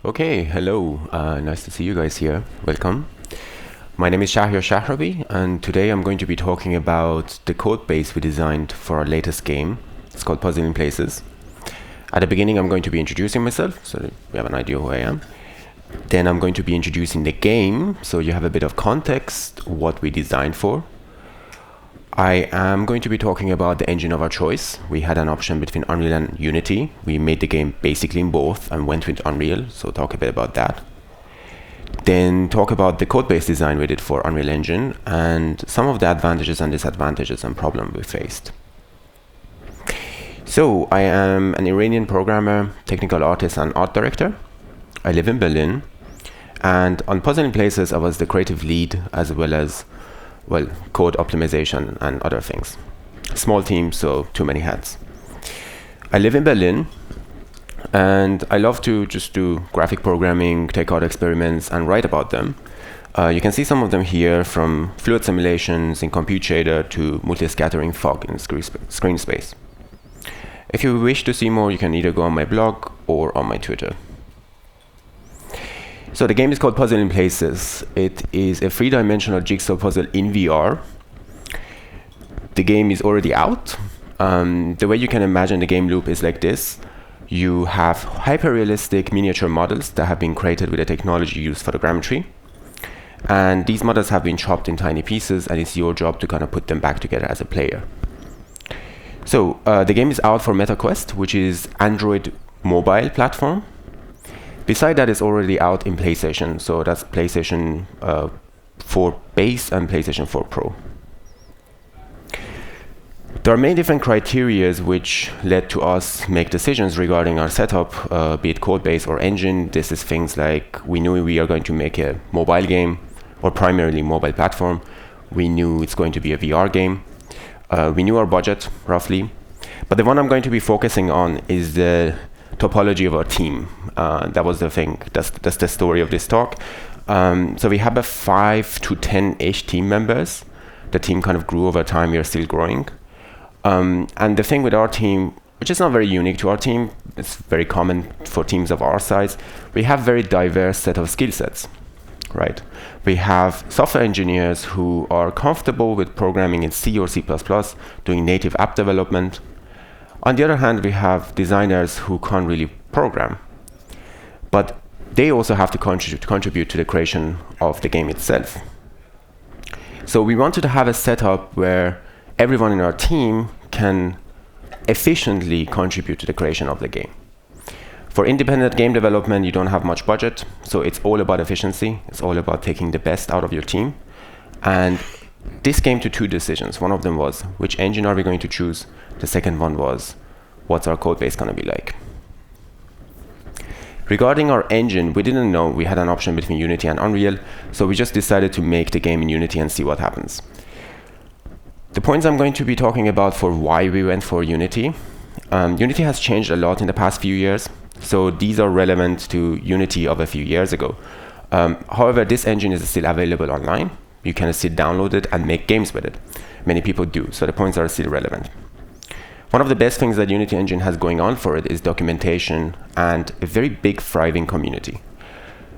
Okay, hello. Nice to see you guys here. Welcome. My name is Shahrabi, and today I'm going to be talking about the code base we designed for our latest game. It's called Puzzle in Places. At the beginning, I'm going to be introducing myself, so that you have an idea who I am. Then I'm going to be introducing the game, so you have a bit of context, what we designed for. I am going to be talking about the engine of our choice. We had an option between Unreal and Unity. We made the game basically in both and went with Unreal, so talk a bit about that. Then talk about the code-based design we did for Unreal Engine and some of the advantages and disadvantages and problems we faced. So I am an Iranian programmer, technical artist and art director. I live in Berlin, and on Puzzle in Places I was the creative lead as well as code optimization and other things. Small team, so too many hats. I live in Berlin, and I love to just do graphic programming, take art experiments, and write about them. You can see some of them here, from fluid simulations in Compute Shader to multi-scattering fog in screen space. If you wish to see more, you can either go on my blog or on my Twitter. So the game is called Puzzle in Places. It is a three-dimensional jigsaw puzzle in VR. The game is already out. The way you can imagine the game loop is like this. You have hyper-realistic miniature models that have been created with the technology used for the grammetry. And these models have been chopped in tiny pieces, and it's your job to kind of put them back together as a player. So the game is out for MetaQuest, which is Android mobile platform. Beside that, it's already out in PlayStation, so that's PlayStation 4 Base and PlayStation 4 Pro. There are many different criteria which led to us make decisions regarding our setup, be it Codebase or engine. This is things like we knew we are going to make a mobile game, or primarily mobile platform. We knew it's going to be a VR game. We knew our budget, roughly. But the one I'm going to be focusing on is the topology of our team. That was the thing. That's the story of this talk. So we have a 5 to 10-ish team members. The team kind of grew over time. We are still growing. And the thing with our team, which is not very unique to our team, it's very common for teams of our size, we have very diverse set of skill sets, right? We have software engineers who are comfortable with programming in C or C++, doing native app development. On the other hand, we have designers who can't really program, but they also have to contribute to the creation of the game itself. So we wanted to have a setup where everyone in our team can efficiently contribute to the creation of the game. For independent game development, you don't have much budget, so it's all about efficiency. It's all about taking the best out of your team. And this came to two decisions. One of them was, which engine are we going to choose? The second one was, what's our code base going to be like? Regarding our engine, we didn't know we had an option between Unity and Unreal, so we just decided to make the game in Unity and see what happens. The points I'm going to be talking about for why we went for Unity. Unity has changed a lot in the past few years, so these are relevant to Unity of a few years ago. However, this engine is still available online. You can still download it and make games with it. Many people do, so the points are still relevant. One of the best things that Unity engine has going on for it is documentation and a very big thriving community.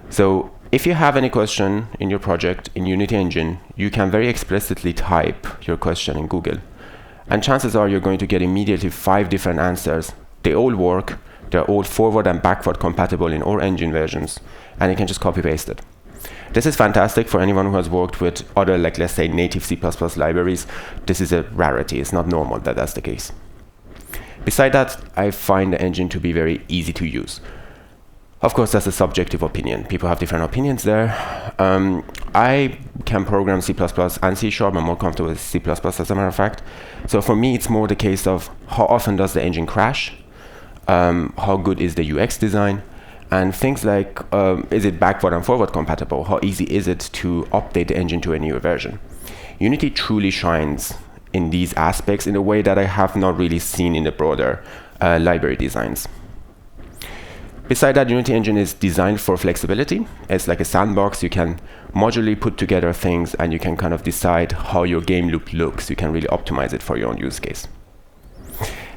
So if you have any question in your project in Unity engine, you can very explicitly type your question in Google. And chances are you're going to get immediately 5 different answers. They all work. They're all forward and backward compatible in all engine versions, and you can just copy paste it. This is fantastic for anyone who has worked with other, like let's say native C++ libraries. This is a rarity. It's not normal that that's the case. Beside that, I find the engine to be very easy to use. Of course, that's a subjective opinion. People have different opinions there. I can program C++ and C#. I'm more comfortable with C++, as a matter of fact. So for me, it's more the case of how often does the engine crash, how good is the UX design, and things like, is it backward and forward compatible? How easy is it to update the engine to a newer version? Unity truly shines in these aspects in a way that I have not really seen in the broader library designs. Beside that, Unity engine is designed for flexibility. It's like a sandbox. You can modularly put together things, and you can kind of decide how your game loop looks. You can really optimize it for your own use case.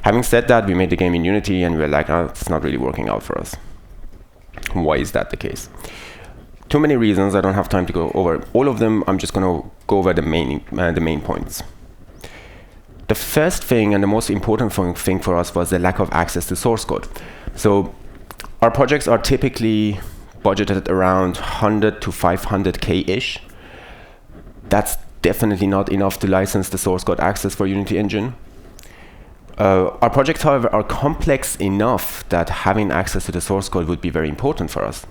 Having said that, we made the game in Unity, and we were like, oh, it's not really working out for us. Why is that the case? Too many reasons. I don't have time to go over all of them. I'm just going to go over the main points. The first thing and the most important thing for us was the lack of access to source code. So our projects are typically budgeted around 100 to 500K-ish. That's definitely not enough to license the source code access for Unity Engine. Our projects, however, are complex enough that having access to the source code would be very important for us.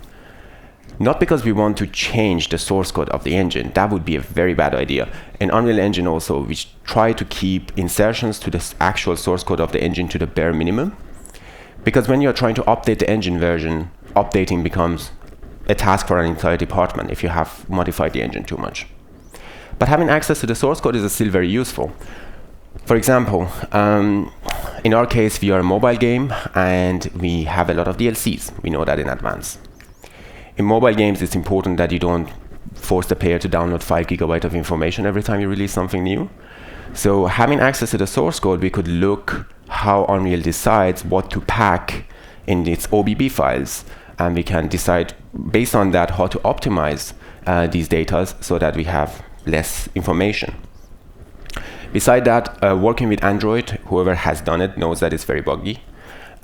Not because we want to change the source code of the engine. That would be a very bad idea. In Unreal Engine also, we try to keep insertions to the actual source code of the engine to the bare minimum. Because when you're trying to update the engine version, updating becomes a task for an entire department if you have modified the engine too much. But having access to the source code is still very useful. For example, in our case, we are a mobile game and we have a lot of DLCs. We know that in advance. In mobile games, it's important that you don't force the player to download 5 GB of information every time you release something new. So having access to the source code, we could look how Unreal decides what to pack in its OBB files. And we can decide based on that how to optimize these data so that we have less information. Beside that, working with Android, whoever has done it knows that it's very buggy.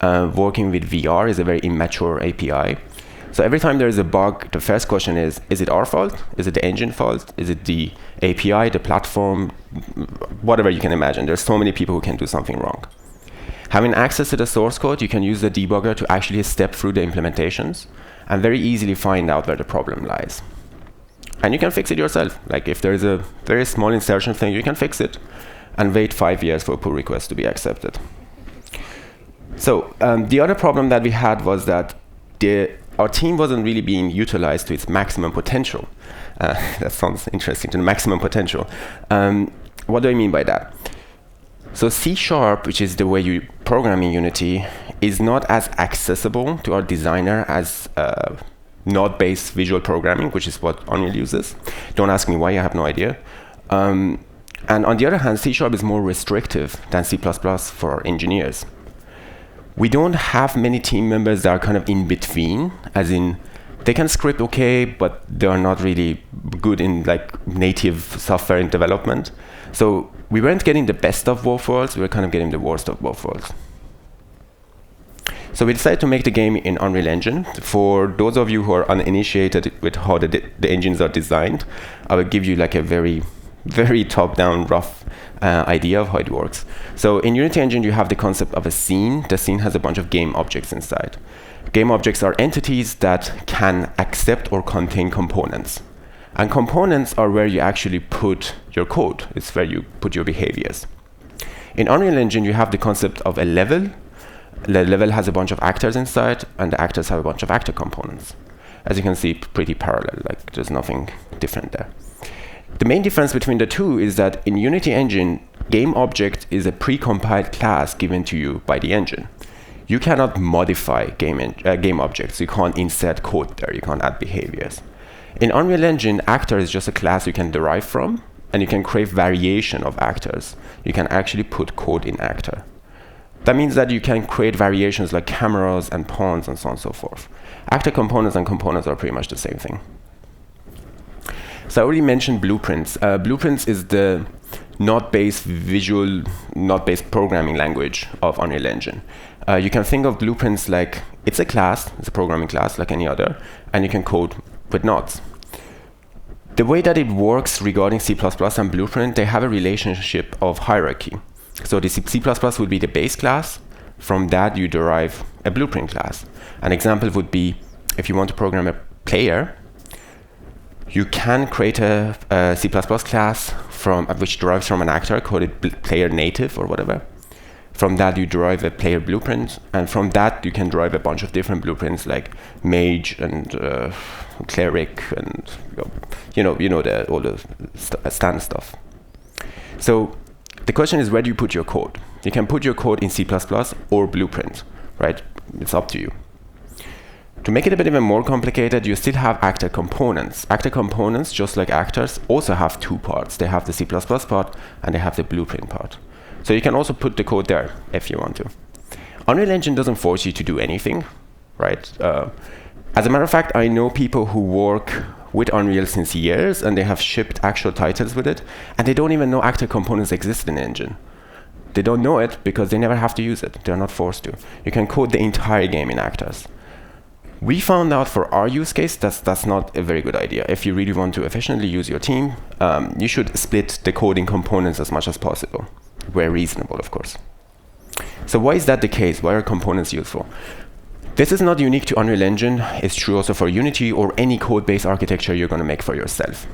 Working with VR is a very immature API. So every time there is a bug, the first question is it our fault? Is it the engine fault? Is it the API, the platform? Whatever you can imagine. There's so many people who can do something wrong. Having access to the source code, you can use the debugger to actually step through the implementations and very easily find out where the problem lies. And you can fix it yourself. Like if there is a very small insertion thing, you can fix it and wait 5 years for a pull request to be accepted. So the other problem that we had was that our team wasn't really being utilized to its maximum potential. That sounds interesting, to the maximum potential. What do I mean by that? So C#, which is the way you program in Unity, is not as accessible to our designer as node-based visual programming, which is what Unreal uses. Don't ask me why, I have no idea. And on the other hand, C# is more restrictive than C++ for our engineers. We don't have many team members that are kind of in between, as in they can script okay, but they are not really good in like native software in development. So we weren't getting the best of both worlds, we were kind of getting the worst of both worlds. So we decided to make the game in Unreal Engine. For those of you who are uninitiated with how the engines are designed, I will give you like a very top-down rough idea of how it works. So in Unity Engine, you have the concept of a scene. The scene has a bunch of game objects inside. Game objects are entities that can accept or contain components. And components are where you actually put your code. It's where you put your behaviors. In Unreal Engine, you have the concept of a level. The level has a bunch of actors inside, and the actors have a bunch of actor components. As you can see, pretty parallel, like there's nothing different there. The main difference between the two is that in Unity Engine, game object is a precompiled class given to you by the engine. You cannot modify game objects. You can't insert code there. You can't add behaviors. In Unreal Engine, actor is just a class you can derive from, and you can create variation of actors. You can actually put code in actor. That means that you can create variations like cameras and pawns and so on and so forth. Actor components and components are pretty much the same thing. So I already mentioned blueprints. Blueprints is the node-based node-based programming language of Unreal Engine. You can think of blueprints like it's a class, it's a programming class like any other, and you can code with nodes. The way that it works regarding C++ and blueprint, they have a relationship of hierarchy. So the C++ would be the base class. From that, you derive a blueprint class. An example would be if you want to program a player, you can create a C++ class which derives from an actor, called it player native or whatever. From that, you derive a player blueprint, and from that, you can derive a bunch of different blueprints like mage and cleric, and all the standard stuff. So the question is, where do you put your code? You can put your code in C++ or blueprint, right? It's up to you. To make it a bit even more complicated, you still have actor components. Actor components, just like actors, also have two parts. They have the C++ part and they have the blueprint part. So you can also put the code there if you want to. Unreal Engine doesn't force you to do anything, right? As a matter of fact, I know people who work with Unreal since years, and they have shipped actual titles with it, and they don't even know actor components exist in the engine. They don't know it because they never have to use it. They're not forced to. You can code the entire game in actors. We found out for our use case that's not a very good idea. If you really want to efficiently use your team, you should split the coding components as much as possible. Where reasonable, of course. So why is that the case? Why are components useful? This is not unique to Unreal Engine. It's true also for Unity or any code-based architecture you're going to make for yourself.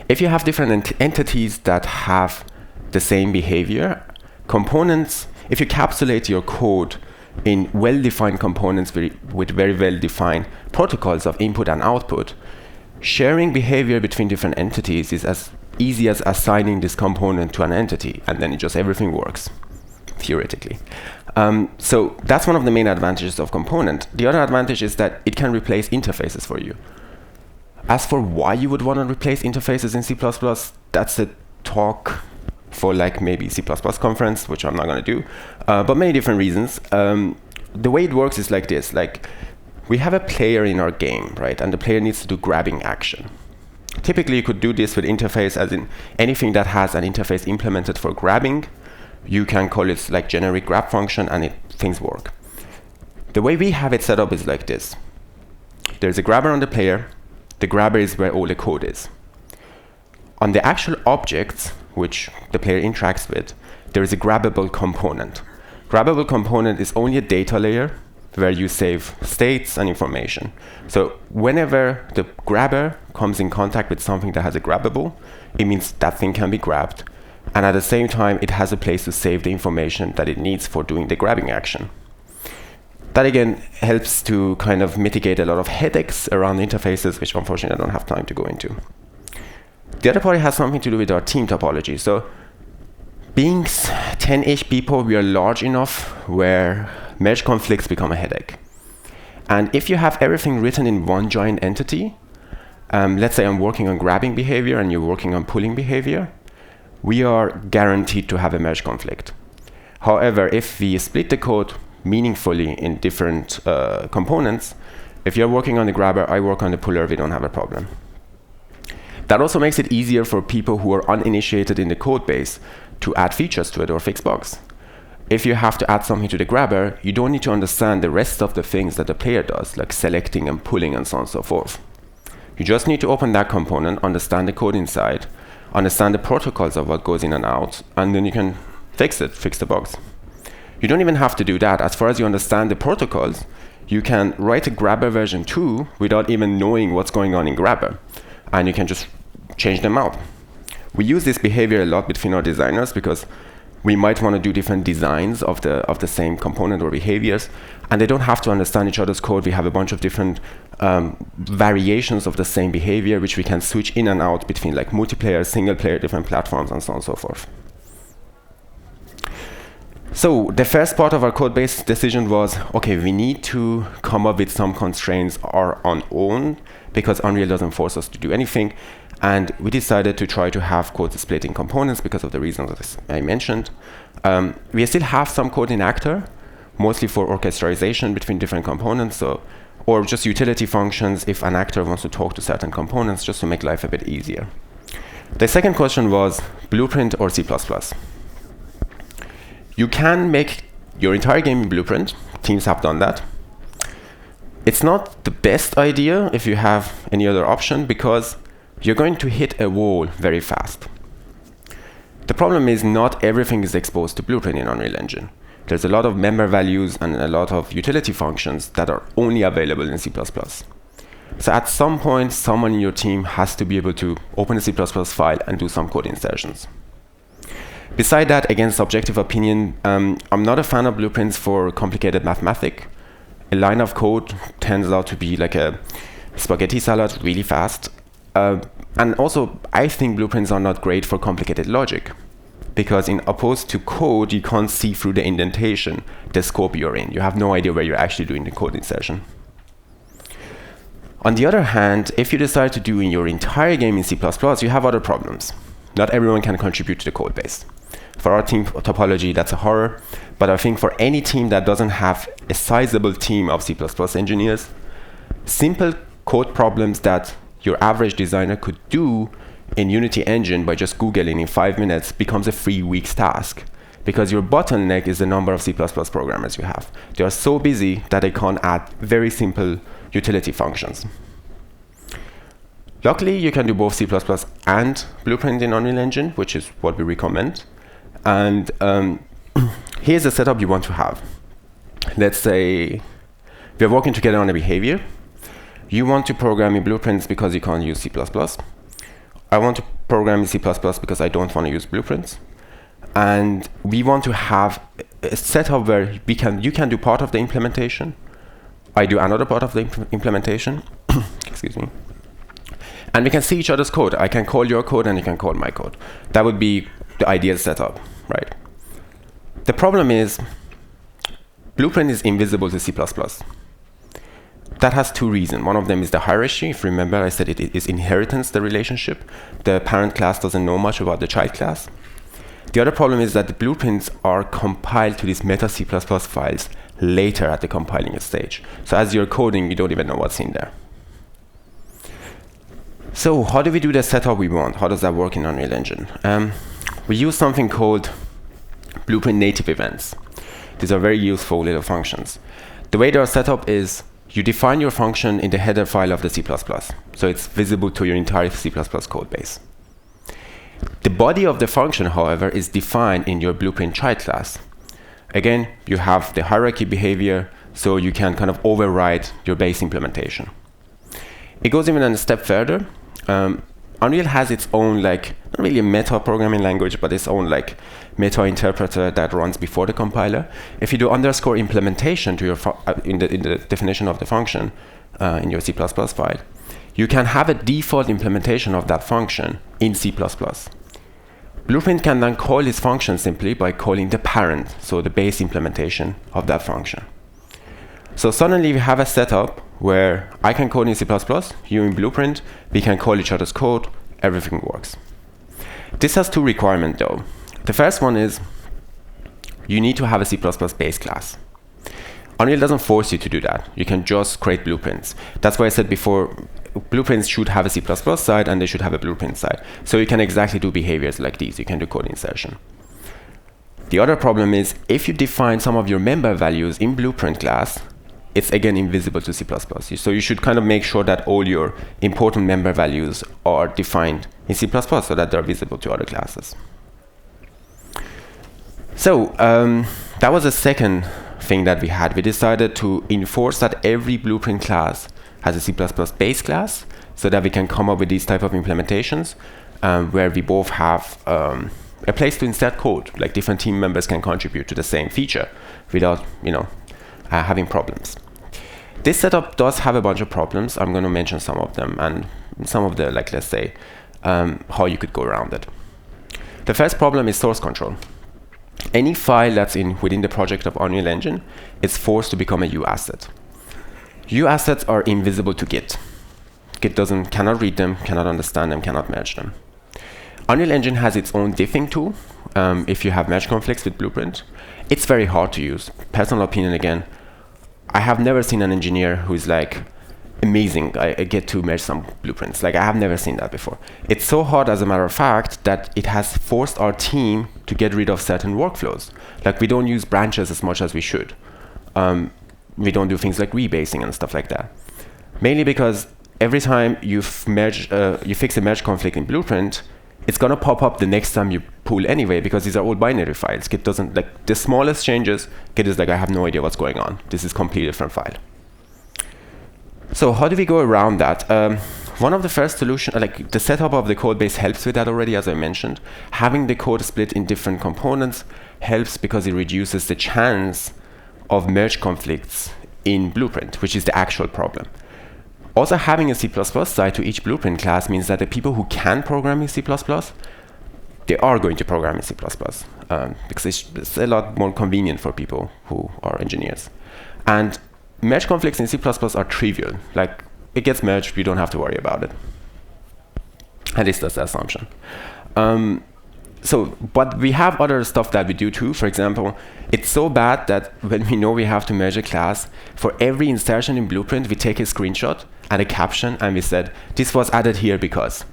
If you have different entities that have the same behavior, components, if you encapsulate your code in well-defined components with very well-defined protocols of input and output, sharing behavior between different entities is as easy as assigning this component to an entity, and then everything works, theoretically. So that's one of the main advantages of component. The other advantage is that it can replace interfaces for you. As for why you would want to replace interfaces in C++, that's a talk for like maybe C++ conference, which I'm not going to do, but many different reasons. The way it works is like this. Like, we have a player in our game, right? And the player needs to do grabbing action. Typically, you could do this with interface, as in anything that has an interface implemented for grabbing. You can call it like generic grab function, and things work. The way we have it set up is like this. There's a grabber on the player. The grabber is where all the code is. On the actual objects, which the player interacts with, there is a grabbable component. Grabbable component is only a data layer where you save states and information. So whenever the grabber comes in contact with something that has a grabbable, it means that thing can be grabbed. And at the same time, it has a place to save the information that it needs for doing the grabbing action. That again helps to kind of mitigate a lot of headaches around interfaces, which unfortunately I don't have time to go into. The other part has something to do with our team topology. So being 10-ish people, we are large enough where merge conflicts become a headache. And if you have everything written in one giant entity, let's say I'm working on grabbing behavior and you're working on pulling behavior, we are guaranteed to have a merge conflict. However, if we split the code meaningfully in different components, if you're working on the grabber, I work on the puller, we don't have a problem. That also makes it easier for people who are uninitiated in the code base to add features to it or fix bugs. If you have to add something to the grabber, you don't need to understand the rest of the things that the player does, like selecting and pulling and so on and so forth. You just need to open that component, understand the code inside, understand the protocols of what goes in and out, and then you can fix the bugs. You don't even have to do that. As far as you understand the protocols, you can write a grabber version 2 without even knowing what's going on in grabber, and you can just change them out. We use this behavior a lot between our designers because we might want to do different designs of the same component or behaviors, and they don't have to understand each other's code. We have a bunch of different variations of the same behavior, which we can switch in and out between like multiplayer, single player, different platforms, and so on and so forth. So the first part of our code base decision was, okay, we need to come up with some constraints on our own because Unreal doesn't force us to do anything. And we decided to try to have code split in components because of the reasons I mentioned. We still have some code in actor, mostly for orchestration between different components, or just utility functions if an actor wants to talk to certain components, just to make life a bit easier. The second question was Blueprint or C++. You can make your entire game in Blueprint. Teams have done that. It's not the best idea if you have any other option because you're going to hit a wall very fast. The problem is not everything is exposed to Blueprint in Unreal Engine. There's a lot of member values and a lot of utility functions that are only available in C++. So at some point, someone in your team has to be able to open a C++ file and do some code insertions. Beside that, again, subjective opinion, I'm not a fan of blueprints for complicated mathematics. A line of code turns out to be like a spaghetti salad really fast. And also, I think blueprints are not great for complicated logic, because in opposed to code, you can't see through the indentation, the scope you're in. You have no idea where you're actually doing the code insertion. On the other hand, if you decide to do in your entire game in C++, you have other problems. Not everyone can contribute to the code base. For our team topology, that's a horror. But I think for any team that doesn't have a sizable team of C++ engineers, simple code problems that your average designer could do in Unity Engine by just Googling in 5 minutes becomes a 3 weeks task. Because your bottleneck is the number of C++ programmers you have. They are so busy that they can't add very simple utility functions. Luckily, you can do both C++ and Blueprint in Unreal Engine, which is what we recommend. And here's the setup you want to have. Let's say we're working together on a behavior. You want to program in Blueprints because you can't use C++. I want to program in C++ because I don't want to use Blueprints. And we want to have a setup where you can do part of the implementation. I do another part of the implementation. Excuse me. And we can see each other's code. I can call your code and you can call my code. That would be the ideal setup, right? The problem is Blueprint is invisible to C++. That has two reasons. One of them is the hierarchy. If you remember, I said it is inheritance, the relationship. The parent class doesn't know much about the child class. The other problem is that the blueprints are compiled to these meta C++ files later at the compiling stage. So as you're coding, you don't even know what's in there. So how do we do the setup we want? How does that work in Unreal Engine? We use something called Blueprint native events. These are very useful little functions. The way they are set up is you define your function in the header file of the C++. So it's visible to your entire C++ code base. The body of the function, however, is defined in your Blueprint child class. Again, you have the hierarchy behavior, so you can kind of override your base implementation. It goes even a step further. Unreal has its own, like, not really a meta programming language, but its own like meta interpreter that runs before the compiler. If you do underscore implementation to your in the definition of the function in your C++ file, you can have a default implementation of that function in C++. Blueprint can then call this function simply by calling the parent, so the base implementation of that function. So suddenly we have a setup where I can code in C++, you in Blueprint, we can call each other's code, everything works. This has two requirements though. The first one is you need to have a C++ base class. Unreal doesn't force you to do that. You can just create blueprints. That's why I said before, blueprints should have a C++ side and they should have a blueprint side. So you can exactly do behaviors like these. You can do code insertion. The other problem is if you define some of your member values in blueprint class, it's again invisible to C++. So you should kind of make sure that all your important member values are defined in C++ so that they're visible to other classes. So that was the second thing that we had. We decided to enforce that every blueprint class has a C++ base class so that we can come up with these type of implementations where we both have a place to insert code, like different team members can contribute to the same feature without having problems. This setup does have a bunch of problems. I'm going to mention some of them and some of the, like, let's say, how you could go around it. The first problem is source control. Any file that's within the project of Unreal Engine is forced to become a U asset. U assets are invisible to Git. Git cannot read them, cannot understand them, cannot merge them. Unreal Engine has its own diffing tool if you have merge conflicts with Blueprint. It's very hard to use. Personal opinion again. I have never seen an engineer who's like, amazing, I get to merge some blueprints. Like, I have never seen that before. It's so hard, as a matter of fact, that it has forced our team to get rid of certain workflows. Like, we don't use branches as much as we should. We don't do things like rebasing and stuff like that. Mainly because every time you fix a merge conflict in Blueprint, it's gonna pop up the next time you pull anyway, because these are all binary files. Git doesn't, like, the smallest changes, Git is like, I have no idea what's going on. This is a completely different file. So how do we go around that? One of the first solutions, like the setup of the code base helps with that already, as I mentioned. Having the code split in different components helps because it reduces the chance of merge conflicts in Blueprint, which is the actual problem. Also, having a C++ side to each Blueprint class means that the people who can program in C++, they are going to program in C++, because it's a lot more convenient for people who are engineers. And merge conflicts in C++ are trivial. Like, it gets merged, we don't have to worry about it. At least that's the assumption. But we have other stuff that we do too. For example, it's so bad that when we know we have to merge a class, for every insertion in Blueprint, we take a screenshot and a caption, and we said, this was added here because.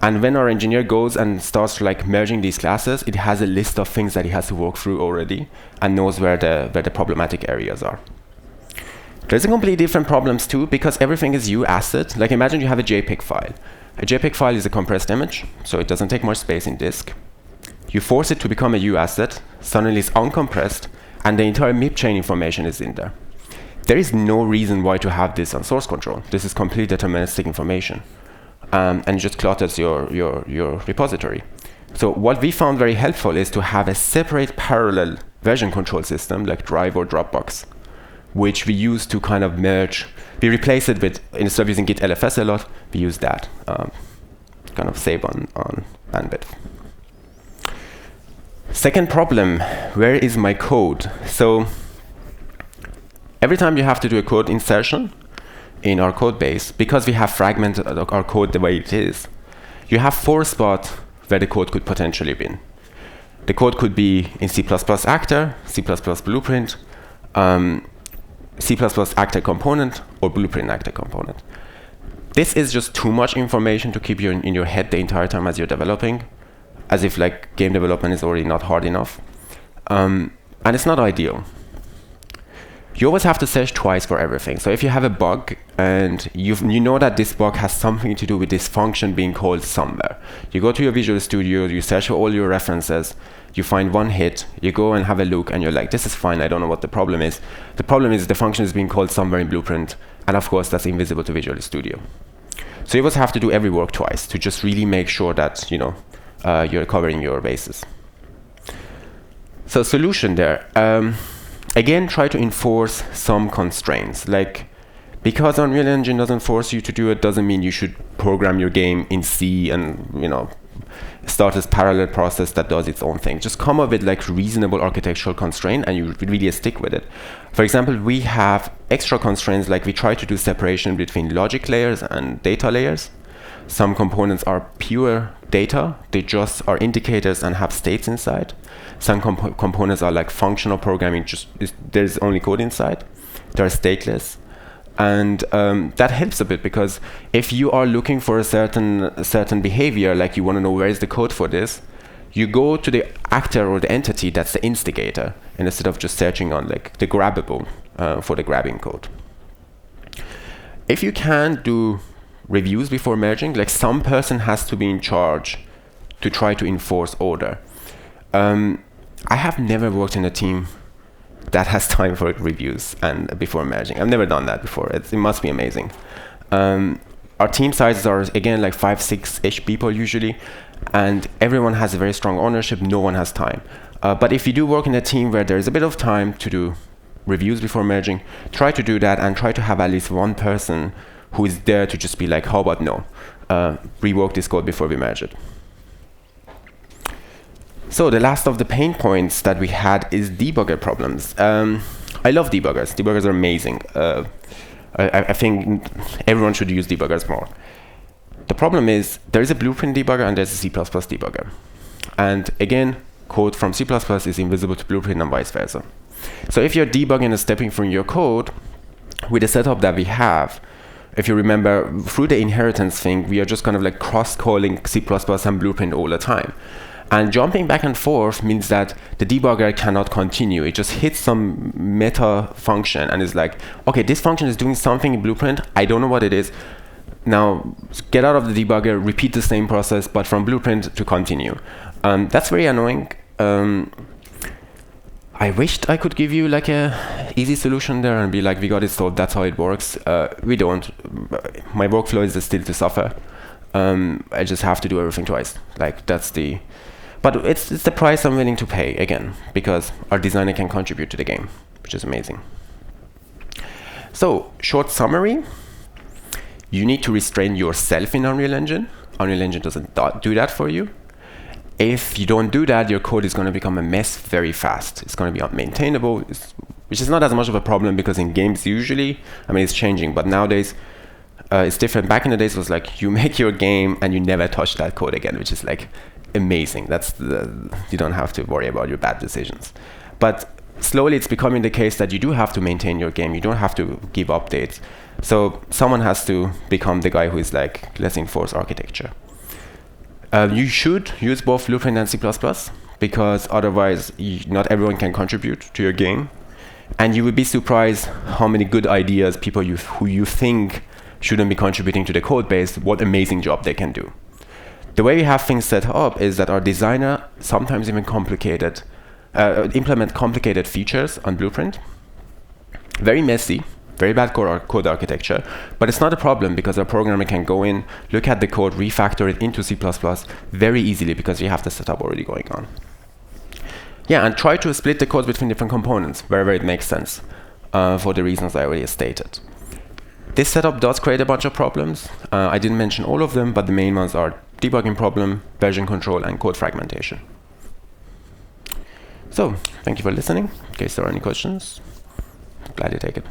And when our engineer goes and starts like merging these classes, it has a list of things that he has to work through already and knows where the problematic areas are. There's a completely different problems too, because everything is UAsset. Like imagine you have a JPEG file. A JPEG file is a compressed image, so it doesn't take much space in disk. You force it to become a UAsset, suddenly it's uncompressed, and the entire MIP chain information is in there. There is no reason why to have this on source control. This is completely deterministic information. And it just clutters your repository. So what we found very helpful is to have a separate parallel version control system like Drive or Dropbox, which we use to kind of merge. We replace it with, instead of using Git LFS a lot, we use that, kind of save on bandwidth. Second problem, where is my code? So every time you have to do a code insertion in our code base, because we have fragmented our code the way it is, you have 4 spots where the code could potentially be in. The code could be in C++ actor, C++ blueprint, C++ actor component, or blueprint actor component. This is just too much information to keep you in your head the entire time as you're developing, as if like game development is already not hard enough. And it's not ideal. You always have to search twice for everything. So if you have a bug and you know that this bug has something to do with this function being called somewhere, you go to your Visual Studio, you search for all your references, you find one hit, you go and have a look, and you're like, this is fine, I don't know what the problem is. The problem is the function is being called somewhere in Blueprint, and of course that's invisible to Visual Studio. So you always have to do every work twice to just really make sure that you're covering your bases. So solution there. Again, try to enforce some constraints. Like, because Unreal Engine doesn't force you to do it, doesn't mean you should program your game in C and start this parallel process that does its own thing. Just come up with like reasonable architectural constraint, and you really stick with it. For example, we have extra constraints, like we try to do separation between logic layers and data layers. Some components are pure data. They just are indicators and have states inside. Some components are like functional programming, there's only code inside. They're stateless. And that helps a bit, because if you are looking for a certain behavior, like you want to know where is the code for this, you go to the actor or the entity that's the instigator, and instead of just searching on like the grabbable for the grabbing code. If you can do reviews before merging, like some person has to be in charge to try to enforce order. I have never worked in a team that has time for reviews and before merging. I've never done that before. It must be amazing. Our team sizes are, again, like 5-6-ish people usually, and everyone has a very strong ownership. No one has time. But if you do work in a team where there is a bit of time to do reviews before merging, try to do that, and try to have at least one person who is there to just be like, how about no? Rework this code before we merge it. So the last of the pain points that we had is debugger problems. I love debuggers. Debuggers are amazing. I think everyone should use debuggers more. The problem is there is a Blueprint debugger and there's a C++ debugger. And again, code from C++ is invisible to Blueprint and vice versa. So if you're debugging and stepping through your code, with the setup that we have, if you remember, through the inheritance thing, we are just kind of like cross-calling C++ and Blueprint all the time. And jumping back and forth means that the debugger cannot continue. It just hits some meta function and is like, okay, this function is doing something in Blueprint. I don't know what it is. Now, get out of the debugger, repeat the same process, but from Blueprint to continue. That's very annoying. I wished I could give you like a easy solution there and be like, we got it solved, that's how it works. We don't. My workflow is still to suffer. I just have to do everything twice. Like that's the... But it's the price I'm willing to pay, again, because our designer can contribute to the game, which is amazing. So, short summary. You need to restrain yourself in Unreal Engine. Unreal Engine doesn't do that for you. If you don't do that, your code is going to become a mess very fast. It's going to be unmaintainable, which is not as much of a problem because in games usually, I mean, it's changing, but nowadays it's different. Back in the days, it was like you make your game and you never touch that code again, which is like amazing. You don't have to worry about your bad decisions. But slowly it's becoming the case that you do have to maintain your game. You don't have to give updates. So someone has to become the guy who is like, let's enforce architecture. You should use both Blueprint and C++, because otherwise not everyone can contribute to your game. And you would be surprised how many good ideas people who you think shouldn't be contributing to the code base, what amazing job they can do. The way we have things set up is that our designer sometimes even implement complicated features on Blueprint. Very messy, very bad code architecture, but it's not a problem because our programmer can go in, look at the code, refactor it into C++ very easily because you have the setup already going on. Yeah, and try to split the code between different components wherever it makes sense, for the reasons I already stated. This setup does create a bunch of problems. I didn't mention all of them, but the main ones are debugging problem, version control, and code fragmentation. So, thank you for listening. In case there are any questions, gladly take it.